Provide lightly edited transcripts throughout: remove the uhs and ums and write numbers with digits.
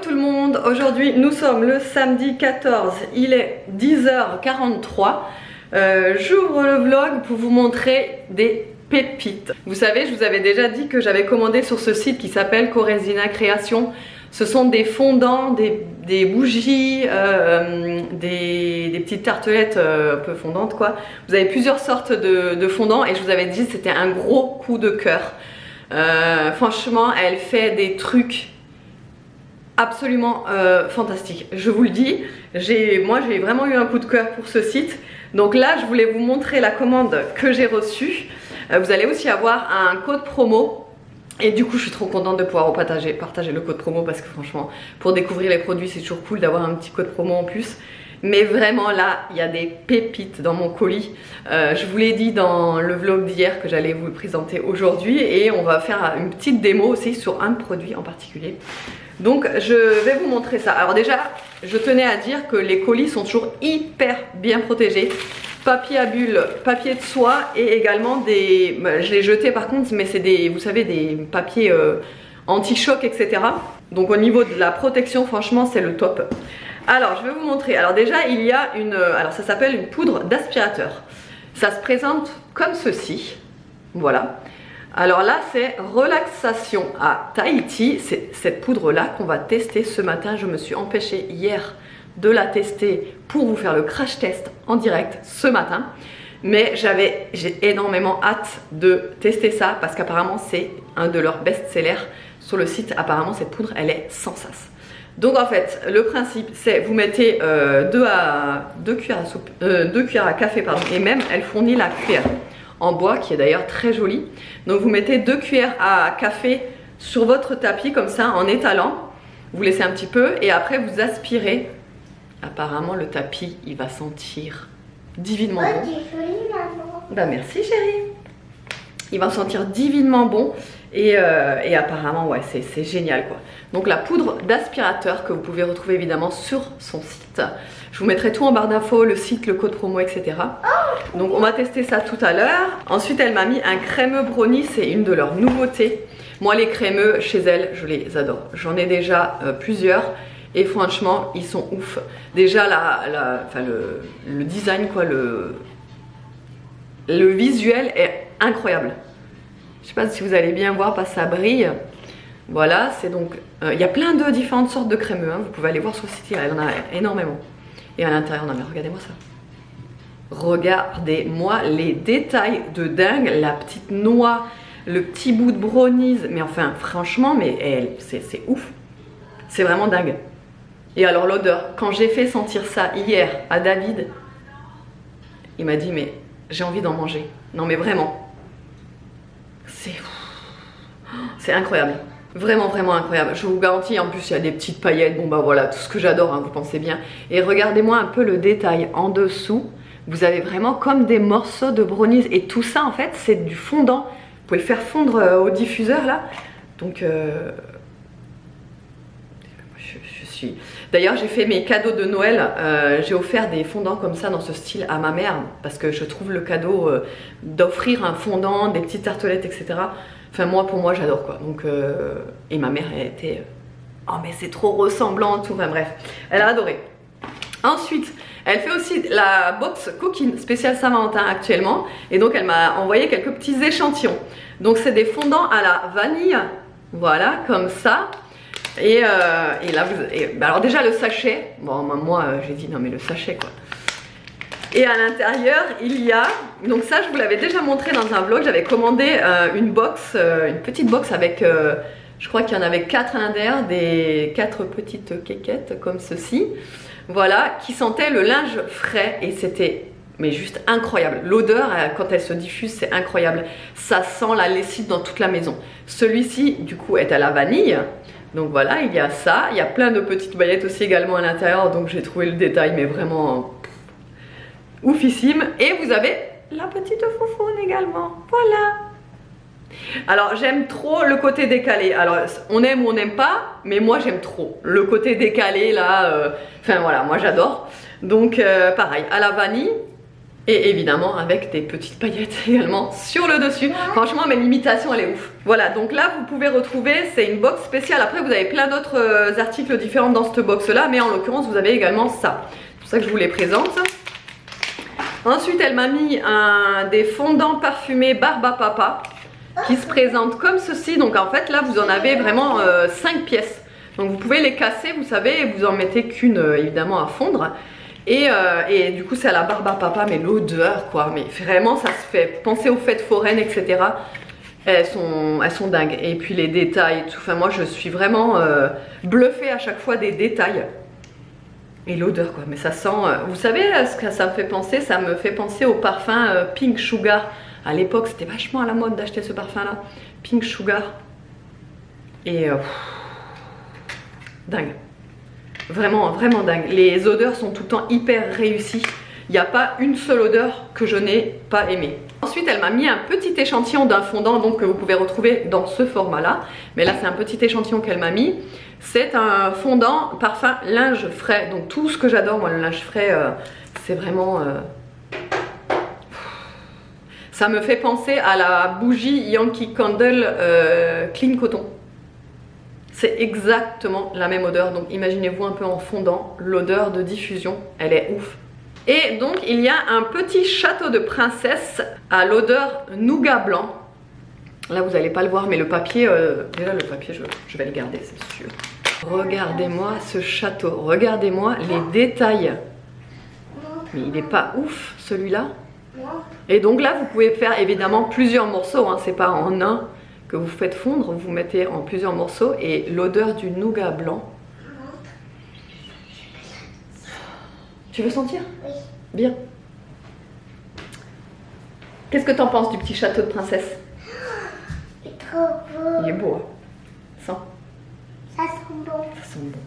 tout le monde, aujourd'hui nous sommes le samedi 14, il est 10h43. J'ouvre le vlog pour vous montrer des pépites. Vous savez, je vous avais déjà dit que j'avais commandé sur ce site qui s'appelle Coresina Création. Ce sont des fondants, des bougies, des petites tartelettes un peu fondantes quoi. Vous avez plusieurs sortes de fondants et je vous avais dit que c'était un gros coup de cœur. Franchement, elle fait des trucs absolument fantastiques. Je vous le dis, moi j'ai vraiment eu un coup de cœur pour ce site. Donc là, je voulais vous montrer la commande que j'ai reçue. Vous allez aussi avoir un code promo. Et du coup je suis trop contente de pouvoir partager le code promo parce que franchement pour découvrir les produits c'est toujours cool d'avoir un petit code promo en plus. Mais vraiment là il y a des pépites dans mon colis. Je vous l'ai dit dans le vlog d'hier que j'allais vous le présenter aujourd'hui. Et on va faire une petite démo aussi sur un produit en particulier. Donc je vais vous montrer ça. Alors déjà je tenais à dire que les colis sont toujours hyper bien protégés. Papier à bulles, papier de soie et également des... Je l'ai jeté par contre, mais c'est des, vous savez, des papiers anti-choc, etc. Donc au niveau de la protection, franchement, c'est le top. Alors, je vais vous montrer. Alors déjà, il y a une... Alors ça s'appelle une poudre d'aspirateur. Ça se présente comme ceci. Voilà. Alors là, c'est relaxation à Tahiti. C'est cette poudre-là qu'on va tester ce matin. Je me suis empêchée hier de la tester pour vous faire le crash test en direct ce matin, mais j'ai énormément hâte de tester ça parce qu'apparemment c'est un de leurs best-sellers sur le site. Apparemment cette poudre elle est sans sas. Donc en fait le principe c'est vous mettez 2 cuillères à café pardon, et même elle fournit la cuillère en bois qui est d'ailleurs très jolie. Donc vous mettez 2 cuillères à café sur votre tapis comme ça en étalant, vous laissez un petit peu et après vous aspirez. Apparemment le tapis il va sentir divinement bon. Joli, maman. Bah merci chérie. Il va sentir divinement bon et apparemment ouais c'est génial quoi. Donc la poudre d'aspirateur que vous pouvez retrouver évidemment sur son site. Je vous mettrai tout en barre d'infos, le site, le code promo etc. Donc on va tester ça tout à l'heure. Ensuite elle m'a mis un crémeux brownie, c'est une de leurs nouveautés. Moi les crémeux chez elle je les adore. J'en ai déjà plusieurs. Et franchement, ils sont ouf. Déjà, le design, quoi, le visuel est incroyable. Je sais pas si vous allez bien voir parce que ça brille. Voilà, c'est donc... Il y a plein de différentes sortes de crémeux. Hein. Vous pouvez aller voir sur le site, il y en a énormément. Et à l'intérieur, non mais regardez-moi ça. Regardez-moi les détails de dingue. La petite noix, le petit bout de brownies. Mais enfin, franchement, mais c'est ouf. C'est vraiment dingue. Et alors l'odeur, quand j'ai fait sentir ça hier à David, il m'a dit mais j'ai envie d'en manger. Non mais vraiment, c'est incroyable. Vraiment vraiment incroyable. Je vous garantis, en plus il y a des petites paillettes, bon bah voilà, tout ce que j'adore, hein, vous pensez bien. Et regardez-moi un peu le détail en dessous. Vous avez vraiment comme des morceaux de brownies. Et tout ça en fait c'est du fondant. Vous pouvez le faire fondre au diffuseur là. Donc... D'ailleurs j'ai fait mes cadeaux de Noël, j'ai offert des fondants comme ça dans ce style à ma mère parce que je trouve le cadeau d'offrir un fondant, des petites tartelettes etc. Enfin moi pour moi j'adore quoi. Donc et ma mère elle était oh mais c'est trop ressemblant tout, enfin bref, elle a adoré. Ensuite elle fait aussi la box coquine spéciale Saint-Valentin actuellement et donc elle m'a envoyé quelques petits échantillons. Donc c'est des fondants à la vanille, voilà comme ça. Et là, alors déjà le sachet, bon moi j'ai dit non mais le sachet quoi. Et à l'intérieur il y a, donc ça je vous l'avais déjà montré dans un vlog, j'avais commandé une box, une petite box avec, je crois qu'il y en avait 4 à l'intérieur, des 4 petites quéquettes comme ceci. Voilà, qui sentaient le linge frais et c'était... mais juste incroyable. L'odeur quand elle se diffuse c'est incroyable. Ça sent la lessive dans toute la maison. Celui-ci du coup est à la vanille. Donc voilà, il y a ça, il y a plein de petites baguettes aussi également à l'intérieur, donc j'ai trouvé le détail mais vraiment oufissime. Et vous avez la petite foufoune également, voilà. Alors j'aime trop le côté décalé, alors on aime ou on n'aime pas, mais moi j'aime trop le côté décalé là, enfin voilà, moi j'adore. Donc pareil, à la vanille, Et évidemment avec des petites paillettes également sur le dessus. Franchement, mais l'imitation elle est ouf. Voilà, donc là vous pouvez retrouver, c'est une box spéciale. Après vous avez plein d'autres articles différents dans cette box là, mais en l'occurrence vous avez également ça. C'est pour ça que je vous les présente. Ensuite elle m'a mis des fondants parfumés Barbe à Papa qui se présentent comme ceci. Donc en fait là vous en avez vraiment 5 pièces. Donc vous pouvez les casser, vous savez, et vous en mettez qu'une évidemment à fondre. Et du coup c'est à la Barbe à Papa, mais l'odeur quoi, mais vraiment ça se fait penser aux fêtes foraines, etc. Elles sont dingues. Et puis les détails et tout, enfin moi je suis vraiment bluffée à chaque fois des détails. Et l'odeur quoi, mais ça sent, vous savez ce que ça me fait penser? Ça me fait penser au parfum Pink Sugar. À l'époque c'était vachement à la mode d'acheter ce parfum là, Pink Sugar. Et dingue. Vraiment, vraiment dingue. Les odeurs sont tout le temps hyper réussies. Il n'y a pas une seule odeur que je n'ai pas aimée. Ensuite, elle m'a mis un petit échantillon d'un fondant donc, que vous pouvez retrouver dans ce format-là. Mais là, c'est un petit échantillon qu'elle m'a mis. C'est un fondant parfum linge frais. Donc tout ce que j'adore, moi, le linge frais, c'est vraiment... Ça me fait penser à la bougie Yankee Candle Clean Coton. C'est exactement la même odeur, donc imaginez-vous un peu en fondant, l'odeur de diffusion, elle est ouf. Et donc il y a un petit château de princesse à l'odeur nougat blanc. Là vous n'allez pas le voir, mais le papier, déjà le papier je vais le garder, c'est sûr. Regardez-moi ce château, regardez-moi les détails. Mais il n'est pas ouf celui-là. Et donc là vous pouvez faire évidemment plusieurs morceaux, hein, c'est pas en un que vous faites fondre, vous mettez en plusieurs morceaux et l'odeur du nougat blanc. Tu veux sentir? Oui. Bien. Qu'est-ce que t'en penses du petit château de princesse? Il est trop beau. Il est beau, hein? Sens. Ça sent bon. Ça sent bon.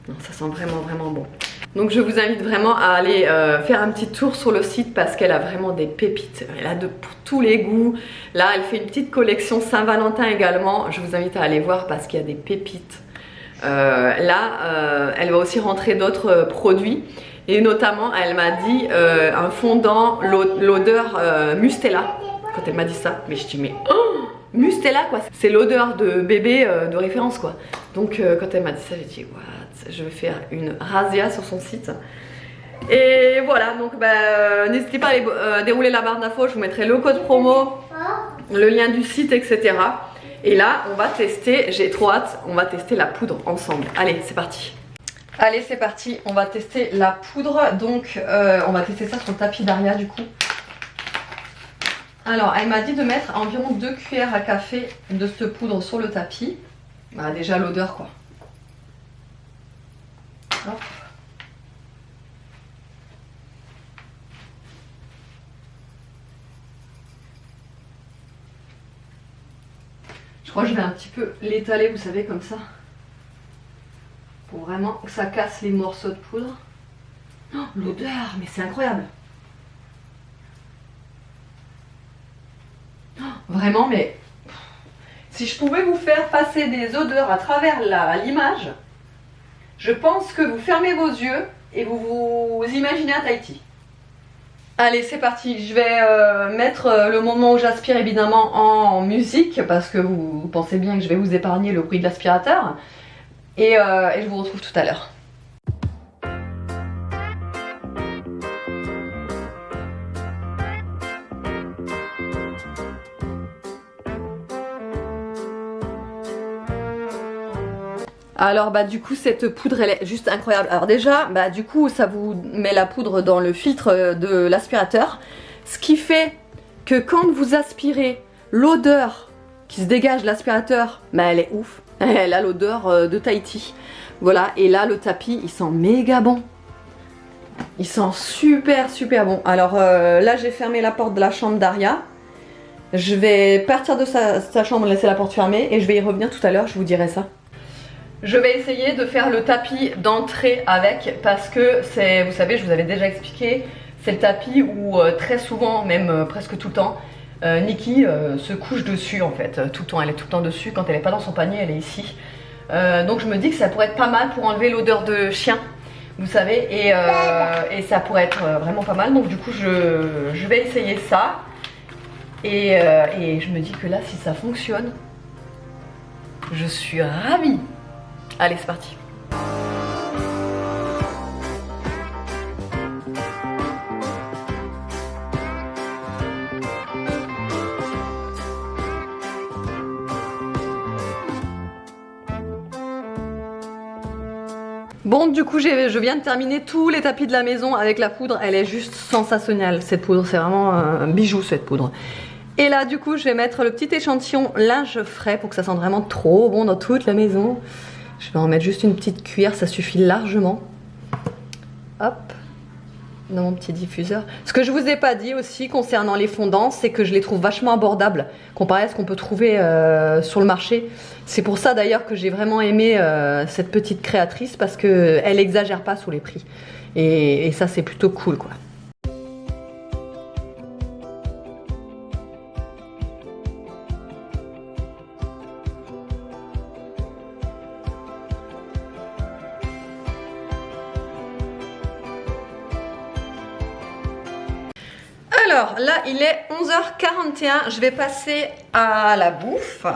Non, ça sent vraiment vraiment bon. Donc je vous invite vraiment à aller faire un petit tour sur le site parce qu'elle a vraiment des pépites. Elle a pour tous les goûts. Là, elle fait une petite collection Saint-Valentin également. Je vous invite à aller voir parce qu'il y a des pépites. Là, elle va aussi rentrer d'autres produits. Et notamment, elle m'a dit un fondant, l'odeur Mustela. Quand elle m'a dit ça, mais je dis mais oh, Mustela quoi. C'est l'odeur de bébé de référence quoi. Donc quand elle m'a dit ça, j'ai dit what? Je vais faire une razzia sur son site. Et voilà, donc n'hésitez pas à aller dérouler la barre d'infos, je vous mettrai le code promo, le lien du site, etc. Et là, on va tester, j'ai trop hâte, on va tester la poudre ensemble. Allez, c'est parti. Allez, c'est parti, on va tester la poudre. Donc, on va tester ça sur le tapis d'Aria du coup. Alors, elle m'a dit de mettre environ 2 cuillères à café de cette poudre sur le tapis. Bah, déjà l'odeur quoi. Hop. Je crois que je vais un petit peu l'étaler, vous savez, comme ça. Pour vraiment que ça casse les morceaux de poudre. Oh, l'odeur, mais c'est incroyable. Oh, vraiment, mais si je pouvais vous faire passer des odeurs à travers l'image, je pense que vous fermez vos yeux et vous vous imaginez à Tahiti. Allez, c'est parti. Je vais mettre le moment où j'aspire évidemment en musique parce que vous pensez bien que je vais vous épargner le bruit de l'aspirateur. Et je vous retrouve tout à l'heure. Alors du coup cette poudre elle est juste incroyable. Alors déjà du coup ça vous met la poudre dans le filtre de l'aspirateur. Ce qui fait que quand vous aspirez, l'odeur qui se dégage de l'aspirateur, elle est ouf. Elle a l'odeur de Tahiti. Voilà, et là le tapis il sent méga bon. Il sent super super bon. Alors là j'ai fermé la porte de la chambre d'Aria. Je vais partir de sa chambre, laisser la porte fermée et je vais y revenir tout à l'heure, je vous dirai ça. Je vais essayer de faire le tapis d'entrée avec parce que c'est, vous savez, je vous avais déjà expliqué, c'est le tapis où très souvent, même presque tout le temps, Nikki se couche dessus en fait, tout le temps, elle est tout le temps dessus, quand elle n'est pas dans son panier, elle est ici. Donc je me dis que ça pourrait être pas mal pour enlever l'odeur de chien. vous savez, et ça pourrait être vraiment pas mal. Donc du coup je vais essayer ça et je me dis que là, si ça fonctionne, je suis ravie. Allez, c'est parti. Bon, du coup, je viens de terminer tous les tapis de la maison avec la poudre. Elle est juste sensationnelle, cette poudre. C'est vraiment un bijou, cette poudre. Et là, du coup, je vais mettre le petit échantillon linge frais pour que ça sente vraiment trop bon dans toute la maison. Je vais en mettre juste une petite cuillère, ça suffit largement. Hop, dans mon petit diffuseur. Ce que je vous ai pas dit aussi concernant les fondants, c'est que je les trouve vachement abordables comparé à ce qu'on peut trouver sur le marché. C'est pour ça d'ailleurs que j'ai vraiment aimé cette petite créatrice, parce qu'elle exagère pas sur les prix. Et ça, c'est plutôt cool, quoi. Alors là, il est 11h41, je vais passer à la bouffe.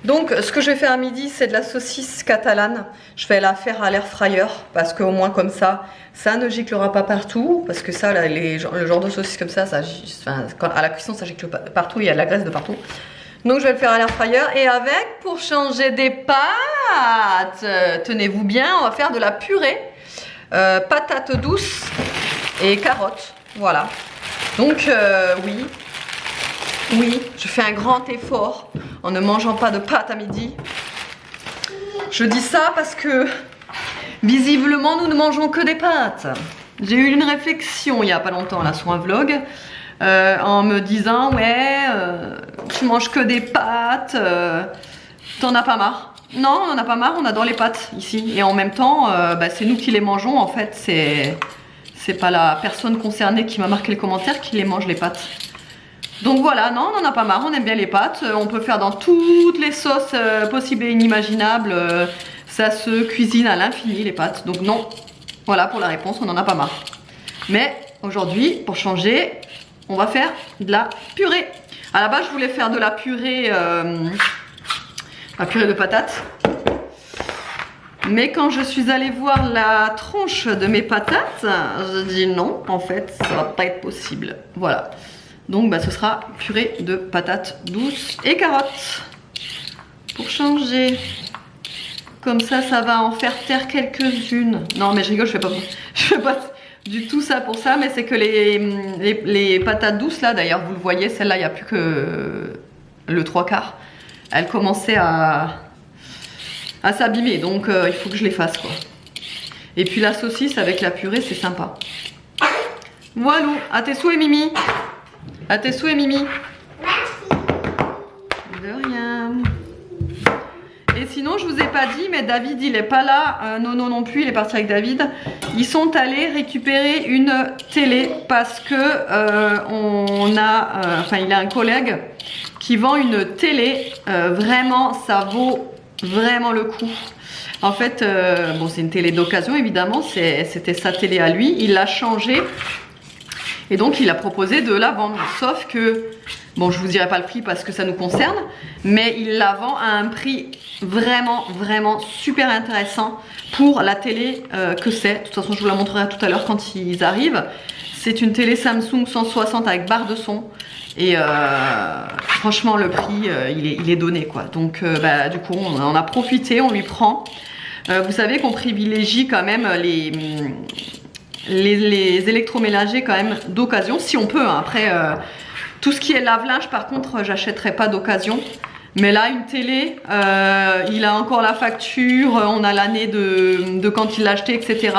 Donc ce que je vais faire à midi, c'est de la saucisse catalane. Je vais la faire à l'air fryer parce qu'au moins comme ça ne giclera pas partout. Parce que ça, là, le genre de saucisse comme ça, à la cuisson, ça gicle partout, il y a de la graisse de partout. Donc je vais le faire à l'air fryer et avec, pour changer des pâtes, tenez-vous bien, on va faire de la purée, patates douces et carottes, voilà. Donc oui, je fais un grand effort en ne mangeant pas de pâtes à midi. Je dis ça parce que visiblement nous ne mangeons que des pâtes. J'ai eu une réflexion il n'y a pas longtemps là sur un vlog en me disant ouais, tu manges que des pâtes, t'en as pas marre? Non, on n'en a pas marre, on adore les pâtes ici. Et en même temps, c'est nous qui les mangeons en fait, c'est pas la personne concernée qui m'a marqué le commentaire qui les mange les pâtes. Donc voilà, non, on n'en a pas marre, on aime bien les pâtes. On peut faire dans toutes les sauces possibles et inimaginables. Ça se cuisine à l'infini les pâtes. Donc non, voilà pour la réponse, on n'en a pas marre. Mais aujourd'hui, pour changer, on va faire de la purée. À la base, je voulais faire de la purée de patates. Mais quand je suis allée voir la tronche de mes patates, je dis non, en fait, ça va pas être possible. Voilà. Donc ce sera purée de patates douces et carottes. Pour changer. Comme ça, ça va en faire taire quelques-unes. Non, mais je rigole, je fais pas du tout ça pour ça, mais c'est que les patates douces, là, d'ailleurs, vous le voyez, celle-là, il n'y a plus que le 3/4. Elle commençait à s'abîmer, donc il faut que je les fasse, quoi. Et puis la saucisse avec la purée, c'est sympa. Voilà, à tes souhaits, Mimi. À tes souhaits, Mimi. Merci. De rien. Et sinon, je vous ai pas dit, mais David, il est pas là. Nono non plus, il est parti avec David. Ils sont allés récupérer une télé parce que il a un collègue qui vend une télé. Vraiment, ça vaut vraiment le coup. En fait, bon, c'est une télé d'occasion évidemment, c'était sa télé à lui, il l'a changée et donc il a proposé de la vendre. Sauf que, bon, je vous dirai pas le prix parce que ça nous concerne, mais il la vend à un prix vraiment, vraiment super intéressant pour la télé que c'est. De toute façon, je vous la montrerai tout à l'heure quand ils arrivent. C'est une télé Samsung 160 avec barre de son. Et franchement le prix il est donné, quoi. Donc du coup on en a profité, on lui prend. Vous savez qu'on privilégie quand même les électroménagers quand même d'occasion si on peut, hein. Après tout ce qui est lave-linge par contre j'achèterai pas d'occasion. Mais là une télé, il a encore la facture, on a l'année de quand il l'a acheté, etc.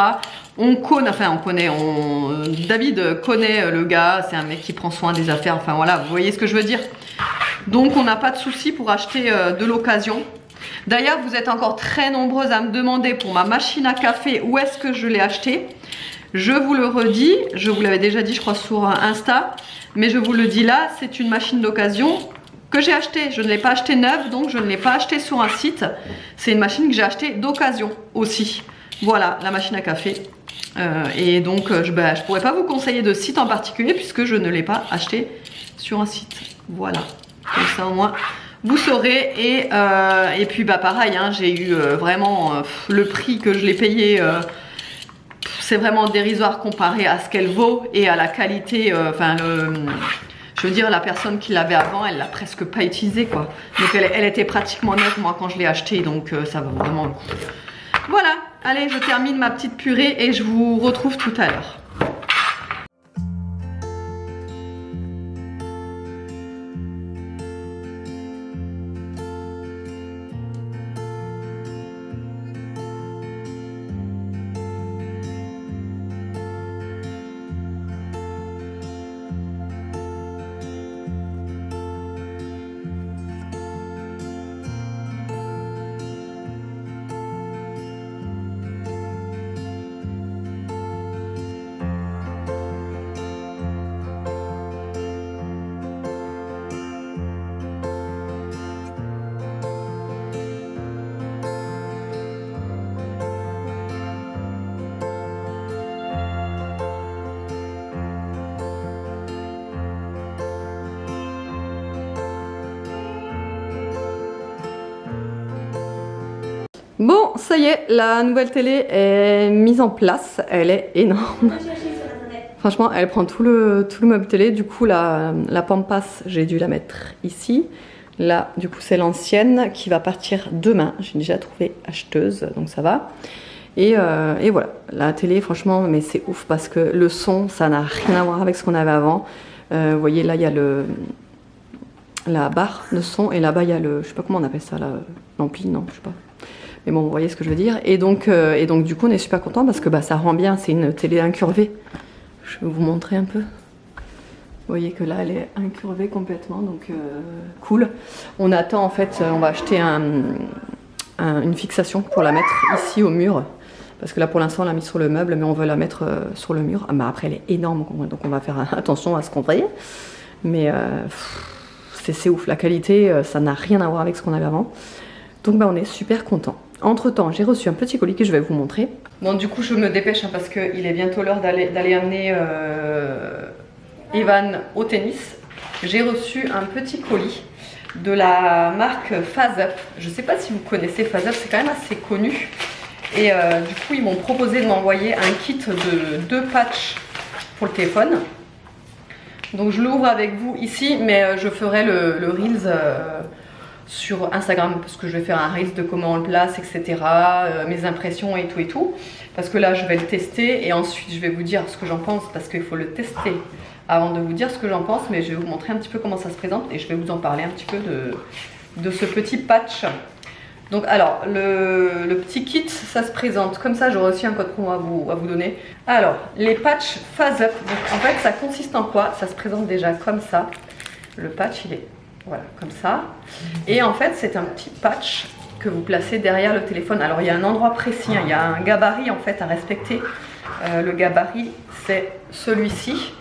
David connaît le gars, c'est un mec qui prend soin des affaires, enfin voilà, vous voyez ce que je veux dire. Donc on n'a pas de souci pour acheter de l'occasion. D'ailleurs, vous êtes encore très nombreuses à me demander pour ma machine à café où est-ce que je l'ai acheté. Je vous le redis, je vous l'avais déjà dit je crois sur Insta, mais je vous le dis là, c'est une machine d'occasion que j'ai achetée. Je ne l'ai pas achetée neuve, donc je ne l'ai pas achetée sur un site. C'est une machine que j'ai achetée d'occasion aussi. Voilà, la machine à café. Et donc je pourrais pas vous conseiller de site en particulier puisque je ne l'ai pas acheté sur un site. Voilà, comme ça au moins vous saurez. Et puis pareil, hein, j'ai eu vraiment le prix que je l'ai payé, c'est vraiment dérisoire comparé à ce qu'elle vaut et à la qualité. Je veux dire, la personne qui l'avait avant, elle l'a presque pas utilisée, quoi. Donc elle était pratiquement neuve moi quand je l'ai achetée, donc ça va vraiment le coup. Voilà, allez, je termine ma petite purée et je vous retrouve tout à l'heure. Bon, ça y est, la nouvelle télé est mise en place. Elle est énorme. Franchement, elle prend tout le meuble télé. Du coup, la Pampas, j'ai dû la mettre ici. Là, du coup, c'est l'ancienne qui va partir demain. J'ai déjà trouvé acheteuse, donc ça va. Et voilà, la télé, franchement, mais c'est ouf parce que le son, ça n'a rien à voir avec ce qu'on avait avant. Vous voyez, là, il y a la barre de son et là-bas, il y a le, je sais pas comment on appelle ça, l'ampli, non, je sais pas. Mais bon, vous voyez ce que je veux dire. Et donc du coup, on est super content parce que ça rend bien. C'est une télé incurvée. Je vais vous montrer un peu. Vous voyez que là, elle est incurvée complètement. Donc, cool. On attend, en fait, on va acheter une fixation pour la mettre ici au mur. Parce que là, pour l'instant, on l'a mis sur le meuble, mais on veut la mettre sur le mur. Après, elle est énorme. Donc, on va faire attention à ce qu'on voit. Mais c'est ouf. La qualité, ça n'a rien à voir avec ce qu'on avait avant. Donc, on est super content. Entre temps, j'ai reçu un petit colis que je vais vous montrer. Bon, du coup, je me dépêche hein, parce qu'il est bientôt l'heure d'aller amener Evan au tennis. J'ai reçu un petit colis de la marque Phase Up. Je ne sais pas si vous connaissez Phase Up, c'est quand même assez connu. Et du coup, ils m'ont proposé de m'envoyer un kit de 2 patchs pour le téléphone. Donc, je l'ouvre avec vous ici, mais je ferai le Reels sur Instagram parce que je vais faire un Reels de comment on le place, etc. Mes impressions et tout. Parce que là, je vais le tester et ensuite, je vais vous dire ce que j'en pense parce qu'il faut le tester avant de vous dire ce que j'en pense. Mais je vais vous montrer un petit peu comment ça se présente et je vais vous en parler un petit peu de ce petit patch. Donc alors, le petit kit, ça se présente comme ça. J'aurai aussi un code promo à vous donner. Alors, les patchs Phase Up. Donc, en fait, ça consiste en quoi? Ça se présente déjà comme ça. Le patch, il est voilà, comme ça. Et en fait, c'est un petit patch que vous placez derrière le téléphone. Alors, il y a un endroit précis, hein, il y a un gabarit en fait à respecter. Le gabarit, c'est celui-ci.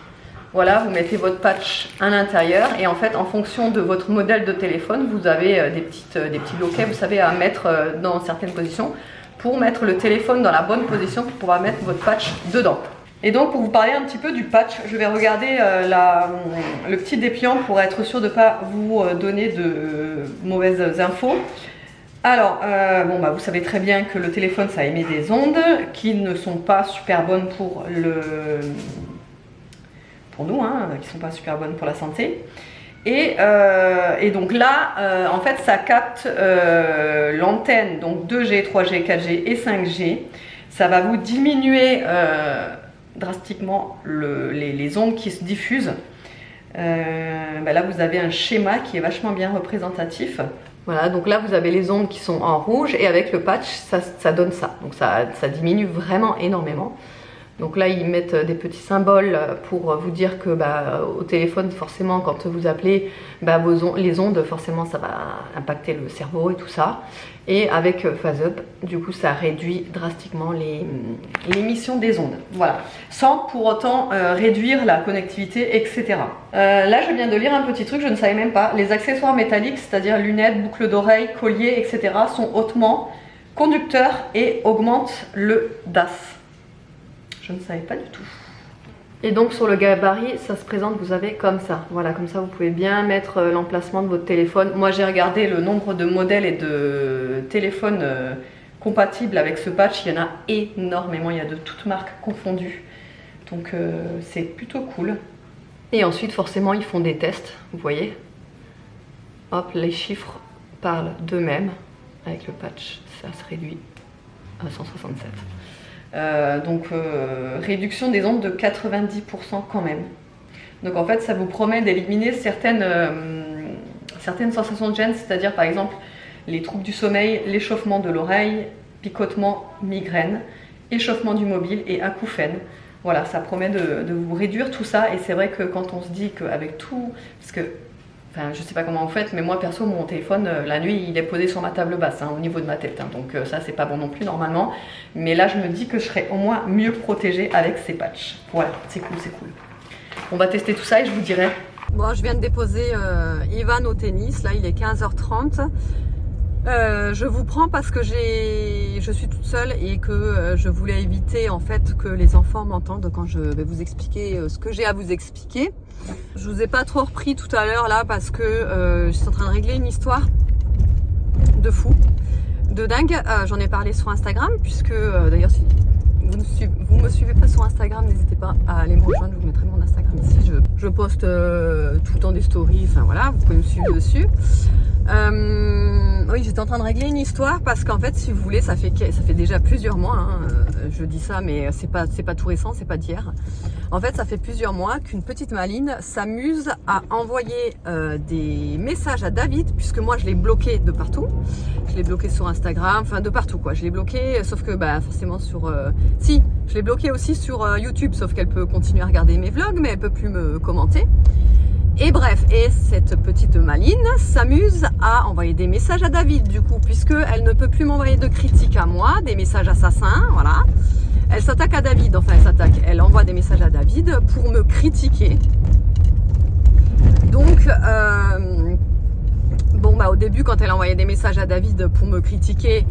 Voilà, vous mettez votre patch à l'intérieur et en fait, en fonction de votre modèle de téléphone, vous avez des petits loquets, vous savez, à mettre dans certaines positions pour mettre le téléphone dans la bonne position pour pouvoir mettre votre patch dedans. Et donc pour vous parler un petit peu du patch, je vais regarder le petit dépliant pour être sûr de ne pas vous donner de mauvaises infos. Alors, vous savez très bien que le téléphone ça émet des ondes qui ne sont pas super bonnes pour nous, hein, qui ne sont pas super bonnes pour la santé. Et donc là, en fait, ça capte l'antenne, donc 2G, 3G, 4G et 5G. Ça va vous diminuer drastiquement les ondes qui se diffusent. Là vous avez un schéma qui est vachement bien représentatif. Voilà, donc là vous avez les ondes qui sont en rouge et avec le patch ça donne ça. Donc ça diminue vraiment énormément. Donc là ils mettent des petits symboles pour vous dire que au téléphone forcément quand vous appelez les ondes forcément ça va impacter le cerveau et tout ça. Et avec Phase Up, du coup ça réduit drastiquement l'émission des ondes. Voilà, sans pour autant réduire la connectivité, etc. Là je viens de lire un petit truc, je ne savais même pas. Les accessoires métalliques, c'est-à-dire lunettes, boucles d'oreilles, colliers, etc. sont hautement conducteurs et augmentent le DAS. Je ne savais pas du tout. Et donc sur le gabarit, ça se présente, vous avez comme ça. Voilà, comme ça vous pouvez bien mettre l'emplacement de votre téléphone. Moi j'ai regardé le nombre de modèles et de téléphones compatibles avec ce patch. Il y en a énormément, il y a de toutes marques confondues. Donc c'est plutôt cool. Et ensuite forcément ils font des tests, vous voyez. Hop, les chiffres parlent d'eux-mêmes. Avec le patch, ça se réduit à 167. Réduction des ondes de 90% quand même. Donc en fait ça vous promet d'éliminer certaines sensations de gêne, c'est-à-dire par exemple les troubles du sommeil, l'échauffement de l'oreille, picotement, migraine, échauffement du mobile et acouphènes. Voilà, ça promet de vous réduire tout ça. Et c'est vrai que quand on se dit qu'avec tout, parce que enfin, je sais pas comment vous faites, mais moi perso, mon téléphone, la nuit, il est posé sur ma table basse, hein, au niveau de ma tête. Hein, donc ça, c'est pas bon non plus normalement. Mais là, je me dis que je serais au moins mieux protégée avec ces patchs. Voilà, c'est cool, c'est cool. On va tester tout ça et je vous dirai. Bon, je viens de déposer Ivan au tennis. Là, il est 15h30. Je vous prends parce que je suis toute seule et que je voulais éviter en fait que les enfants m'entendent quand je vais vous expliquer ce que j'ai à vous expliquer. Je vous ai pas trop repris tout à l'heure là parce que je suis en train de régler une histoire de fou, de dingue. J'en ai parlé sur Instagram puisque d'ailleurs si vous me suivez pas sur Instagram, n'hésitez pas à aller me rejoindre, je vous mettrai mon Instagram ici. Je poste tout le temps des stories, enfin voilà, vous pouvez me suivre dessus. Oui, j'étais en train de régler une histoire parce qu'en fait, si vous voulez, ça fait déjà plusieurs mois. Hein, je dis ça, mais c'est pas tout récent, c'est pas d'hier. En fait, ça fait plusieurs mois qu'une petite maline s'amuse à envoyer des messages à David, puisque moi, je l'ai bloqué de partout. Je l'ai bloqué sur Instagram, enfin de partout quoi. Je l'ai bloqué, sauf que bah forcément sur. Si, je l'ai bloqué aussi sur YouTube, sauf qu'elle peut continuer à regarder mes vlogs, mais elle peut plus me commenter. Et bref, et cette petite maline s'amuse à envoyer des messages à David du coup, puisqu'elle ne peut plus m'envoyer de critiques à moi, des messages assassins, voilà. Elle s'attaque à David, enfin elle envoie des messages à David pour me critiquer. Donc, bon bah au début quand elle envoyait des messages à David pour me critiquer,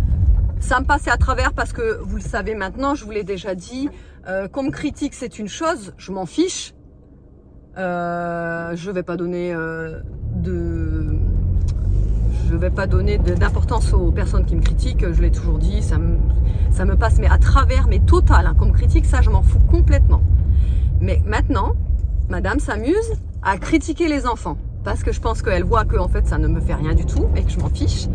ça me passait à travers parce que vous le savez maintenant, je vous l'ai déjà dit, qu'on me critique c'est une chose, je m'en fiche. Je vais pas donner d'importance aux personnes qui me critiquent, je l'ai toujours dit, ça me passe mais à travers, mais total, hein, qu'on me critique, ça je m'en fous complètement. Mais maintenant, madame s'amuse à critiquer les enfants, parce que je pense qu'elle voit que en fait ça ne me fait rien du tout et que je m'en fiche.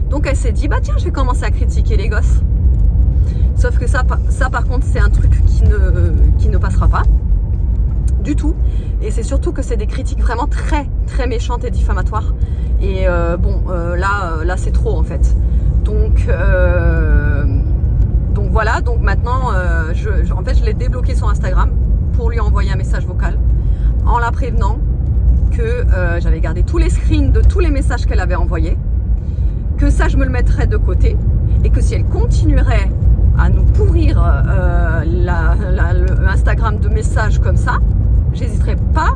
Donc elle s'est dit, bah tiens, je vais commencer à critiquer les gosses. Sauf que ça par contre, c'est un truc qui ne passera pas du tout, et c'est surtout que c'est des critiques vraiment très très méchantes et diffamatoires et là c'est trop en fait, donc voilà, donc maintenant en fait je l'ai débloqué sur Instagram pour lui envoyer un message vocal en la prévenant que j'avais gardé tous les screens de tous les messages qu'elle avait envoyés, que ça je me le mettrais de côté et que si elle continuerait à nous pourrir le Instagram de messages comme ça, j'hésiterai pas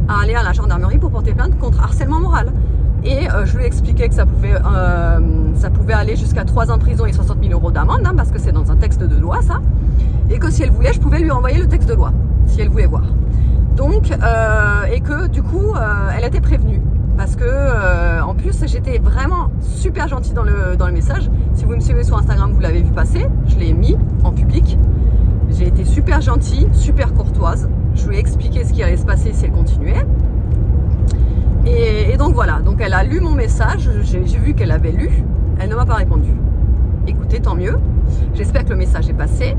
à aller à la gendarmerie pour porter plainte contre harcèlement moral. Et je lui ai expliqué que ça pouvait aller jusqu'à 3 ans de prison et 60 000 € d'amende, hein, parce que c'est dans un texte de loi ça. Et que si elle voulait, je pouvais lui envoyer le texte de loi, si elle voulait voir. Donc, et que du coup, elle était prévenue. Parce que en plus, j'étais vraiment super gentille dans le message. Si vous me suivez sur Instagram, vous l'avez vu passer. Je l'ai mis en public. J'ai été super gentille, super courtoise. Je lui ai expliqué ce qui allait se passer si elle continuait. Et donc voilà, donc elle a lu mon message, j'ai vu qu'elle avait lu, elle ne m'a pas répondu. Écoutez, tant mieux, j'espère que le message est passé.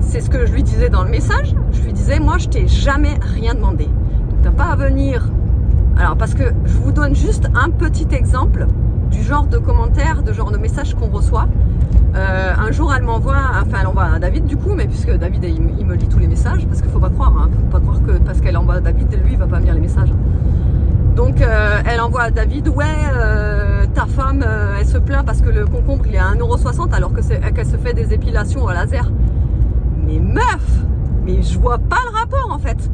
C'est ce que je lui disais dans le message, je lui disais, moi je t'ai jamais rien demandé. Donc t'as pas à venir. Alors parce que je vous donne juste un petit exemple du genre de commentaires, de genre de messages qu'on reçoit. Un jour elle envoie à David du coup, mais puisque David il me lit tous les messages, parce qu'il faut pas croire, hein, faut pas croire que parce qu'elle envoie à David, lui il va pas me lire les messages. Donc elle envoie à David, ouais, ta femme elle se plaint parce que le concombre il est à 1,60 € alors qu'elle se fait des épilations au laser. Mais meuf, mais je vois pas le rapport en fait.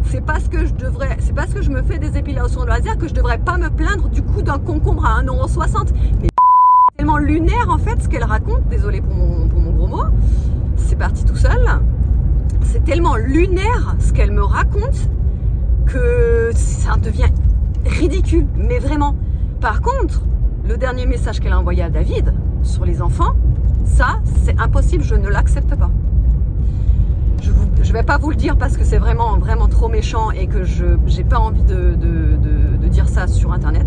C'est parce que je me fais des épilations au laser que je devrais pas me plaindre du coût d'un concombre à 1,60 €. Mais c'est tellement lunaire en fait ce qu'elle raconte, désolée pour mon gros mot. C'est parti tout seul. tellement lunaire ce qu'elle me raconte que ça devient ridicule, mais vraiment. Par contre, le dernier message qu'elle a envoyé à David sur les enfants, ça, c'est impossible, je ne l'accepte pas. Je vais pas vous le dire parce que c'est vraiment, vraiment trop méchant et que je n'ai pas envie de dire ça sur internet.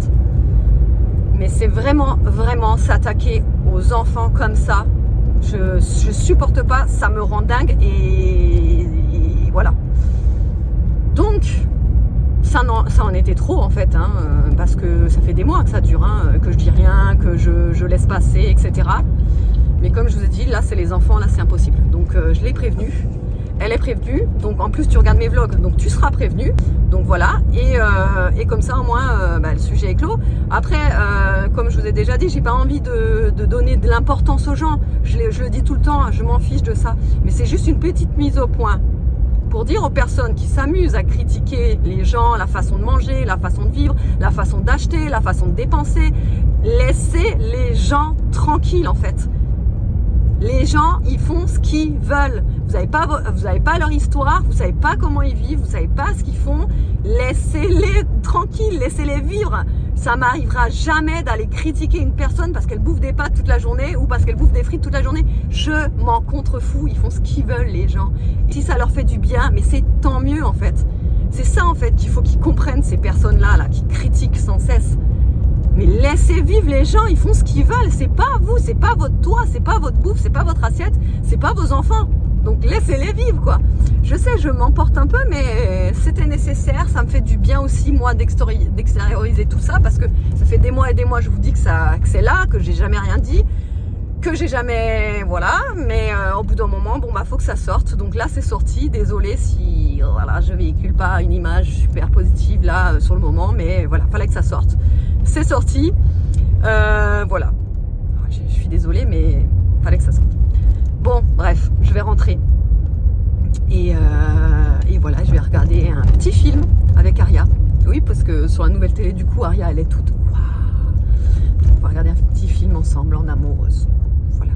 Mais c'est vraiment, vraiment s'attaquer aux enfants comme ça. Je supporte pas, ça me rend dingue et voilà. Donc, ça en était trop en fait, hein, parce que ça fait des mois que ça dure, hein, que je dis rien, que je laisse passer, etc. Mais comme je vous ai dit, là c'est les enfants, là c'est impossible. Donc je l'ai prévenue. Elle est prévenue, donc en plus tu regardes mes vlogs, donc tu seras prévenu. Donc voilà, et comme ça au moins le sujet est clos. Après, comme je vous ai déjà dit, j'ai pas envie de donner de l'importance aux gens. Je le dis tout le temps, je m'en fiche de ça. Mais c'est juste une petite mise au point pour dire aux personnes qui s'amusent à critiquer les gens, la façon de manger, la façon de vivre, la façon d'acheter, la façon de dépenser. Laissez les gens tranquilles en fait. Les gens, ils font ce qu'ils veulent. Vous n'avez pas leur histoire, vous ne savez pas comment ils vivent, vous ne savez pas ce qu'ils font. Laissez-les tranquilles, laissez-les vivre. Ça m'arrivera jamais d'aller critiquer une personne parce qu'elle bouffe des pâtes toute la journée ou parce qu'elle bouffe des frites toute la journée. Je m'en contrefous, ils font ce qu'ils veulent les gens. Et si ça leur fait du bien, mais c'est tant mieux en fait. C'est ça en fait qu'il faut qu'ils comprennent ces personnes-là là, qui critiquent sans cesse. Mais laissez vivre les gens, ils font ce qu'ils veulent, c'est pas vous, c'est pas votre toit, c'est pas votre bouffe, c'est pas votre assiette, c'est pas vos enfants. Donc laissez-les vivre quoi. Je sais, je m'emporte un peu, mais c'était nécessaire, ça me fait du bien aussi moi d'extérioriser tout ça parce que ça fait des mois et des mois, je vous dis que c'est là, que j'ai jamais rien dit, que j'ai jamais, voilà, mais au bout d'un moment, bon bah faut que ça sorte. Donc là c'est sorti, désolé si voilà, je véhicule pas une image super positive là sur le moment, mais voilà, fallait que ça sorte. C'est sorti, voilà. Je suis désolée, mais fallait que ça sorte. Bon, bref, je vais rentrer. Et voilà, je vais regarder un petit film avec Aria. Oui, parce que sur la nouvelle télé, du coup, Aria, elle est toute... Waouh. On va regarder un petit film ensemble, en amoureuse. Voilà.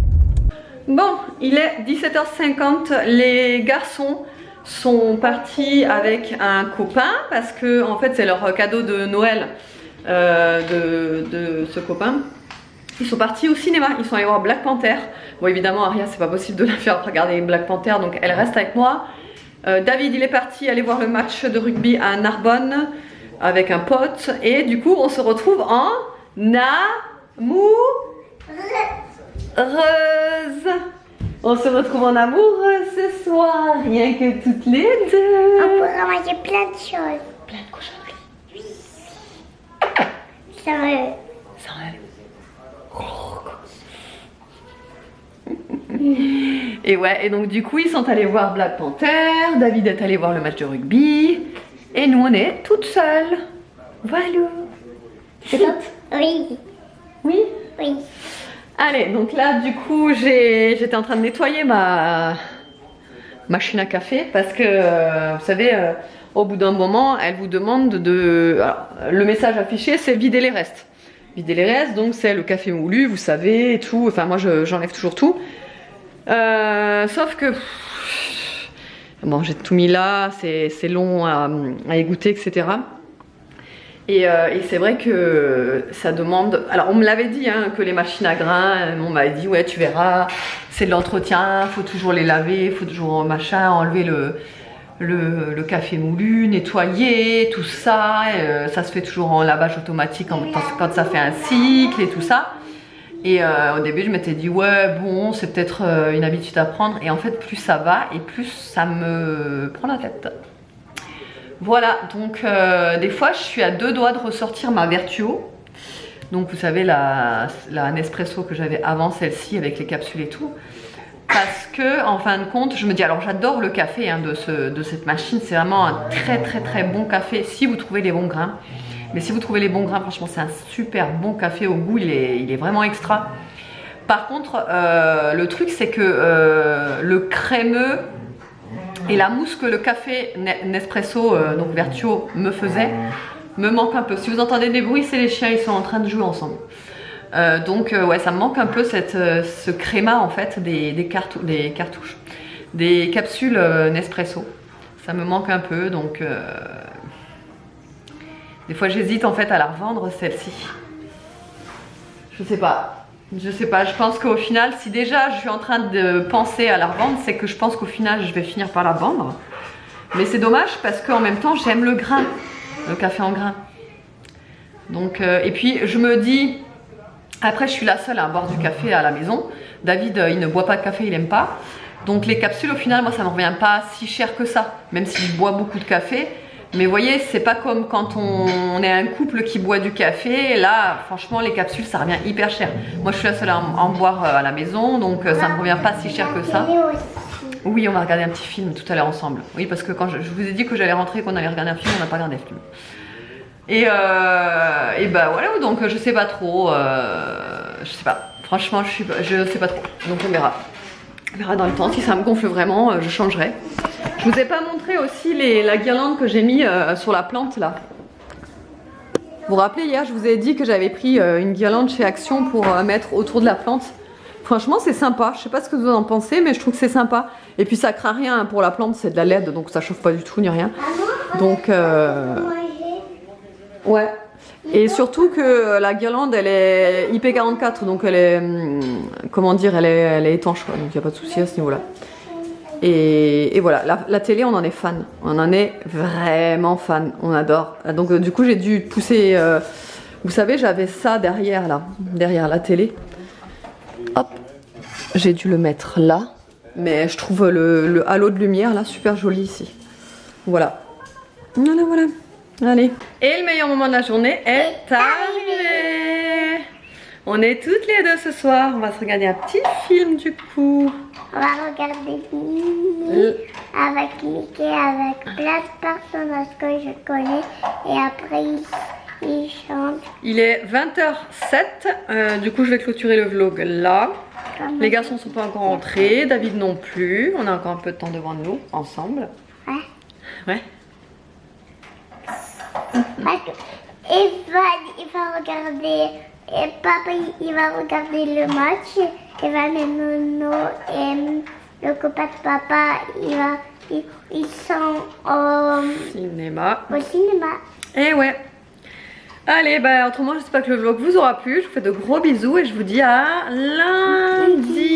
Bon, il est 17h50, les garçons sont partis avec un copain parce que en fait c'est leur cadeau de Noël de ce copain. Ils sont partis au cinéma, ils sont allés voir Black Panther. Bon évidemment Aria c'est pas possible de la faire regarder Black Panther donc elle reste avec moi. David il est parti aller voir le match de rugby à Narbonne avec un pote et du coup on se retrouve en amoureuse. On se retrouve en amour ce soir, rien que toutes les deux. On pourra manger plein de choses. Plein de cochonneries. Oui. Ça va. Ça va aller. Et ouais, et donc du coup ils sont allés voir Black Panther, David est allé voir le match de rugby, et nous on est toutes seules. Voilà. C'est top? Oui. Oui? Oui. Allez, donc là du coup j'étais en train de nettoyer ma machine à café parce que vous savez au bout d'un moment elle vous demande de... Alors, le message affiché c'est vider les restes. Vider les restes, donc c'est le café moulu, vous savez, et tout. Enfin, moi, j'enlève toujours tout. Sauf que... Bon, j'ai tout mis là, c'est long à égoutter, etc. Et c'est vrai que ça demande... Alors, on me l'avait dit, hein, que les machines à grains, on m'avait dit, ouais, tu verras, c'est de l'entretien, faut toujours les laver, faut toujours, machin, enlever le café moulu, nettoyer, tout ça, ça se fait toujours en lavage automatique quand ça fait un cycle et tout ça. Et au début je m'étais dit ouais bon c'est peut-être une habitude à prendre et en fait plus ça va et plus ça me prend la tête. Voilà donc des fois je suis à deux doigts de ressortir ma Vertuo. Donc vous savez la Nespresso que j'avais avant celle-ci avec les capsules et tout. Parce que en fin de compte je me dis alors j'adore le café hein, de cette machine, c'est vraiment un très bon café si vous trouvez les bons grains. Mais si vous trouvez les bons grains franchement c'est un super bon café au goût, il est vraiment extra. Par contre le truc c'est que le crémeux et la mousse que le café Nespresso donc Vertuo me faisait me manque un peu. Si vous entendez des bruits c'est les chiens, ils sont en train de jouer ensemble. Donc ouais ça me manque un peu ce créma en fait des cartouches, des capsules Nespresso. Ça me manque un peu, donc des fois j'hésite en fait à la revendre celle-ci. Je sais pas. Je pense qu'au final, si déjà je suis en train de penser à la revendre, c'est que je pense qu'au final je vais finir par la vendre. Mais c'est dommage parce qu'en même temps j'aime le grain, le café en grain. Donc, et puis je me dis, après je suis la seule à boire du café à la maison. David il ne boit pas de café, il aime pas. Donc les capsules au final moi ça me revient pas si cher que ça, même si je bois beaucoup de café. Mais vous voyez, c'est pas comme quand on est un couple qui boit du café. Là franchement les capsules ça revient hyper cher. Moi je suis la seule à en boire à la maison, donc ça me revient pas si cher que ça. Oui, on va regarder un petit film tout à l'heure ensemble. Oui, parce que quand je vous ai dit que j'allais rentrer, qu'on allait regarder un film, on n'a pas regardé le film. Et bah voilà, donc je sais pas trop, je sais pas, franchement je sais pas trop, donc on verra dans le temps, si ça me gonfle vraiment, je changerai. Je vous ai pas montré aussi la guirlande que j'ai mis sur la plante là. Vous vous rappelez, hier je vous ai dit que j'avais pris une guirlande chez Action pour mettre autour de la plante. Franchement c'est sympa, je sais pas ce que vous en pensez, mais je trouve que c'est sympa. Et puis ça craint rien, pour la plante c'est de la LED, donc ça chauffe pas du tout ni rien. Donc ouais, et surtout que la guirlande elle est IP44, donc elle est, comment dire, elle est étanche quoi, donc il n'y a pas de souci à ce niveau là. Et voilà, la télé on en est fan, on en est vraiment fan, on adore. Donc du coup j'ai dû pousser, vous savez j'avais ça derrière là, derrière la télé. Hop, j'ai dû le mettre là, mais je trouve le halo de lumière là super joli ici. Voilà, voilà. Allez. Et le meilleur moment de la journée est arrivé. On est toutes les deux ce soir. On va se regarder un petit film du coup. On va regarder Mimi avec Mickey, avec plein de personnages que je connais. Et après, il chante. Il est 20h07. Du coup, je vais clôturer le vlog là. Les garçons ne sont pas encore rentrés. David non plus. On a encore un peu de temps devant nous, ensemble. Ouais. Ouais. Il va regarder, et papa il va regarder le match, et Van et Nono et le copain de papa ils sont au cinéma. Et ouais. Allez, bah autrement j'espère que le vlog vous aura plu. Je vous fais de gros bisous et je vous dis à lundi.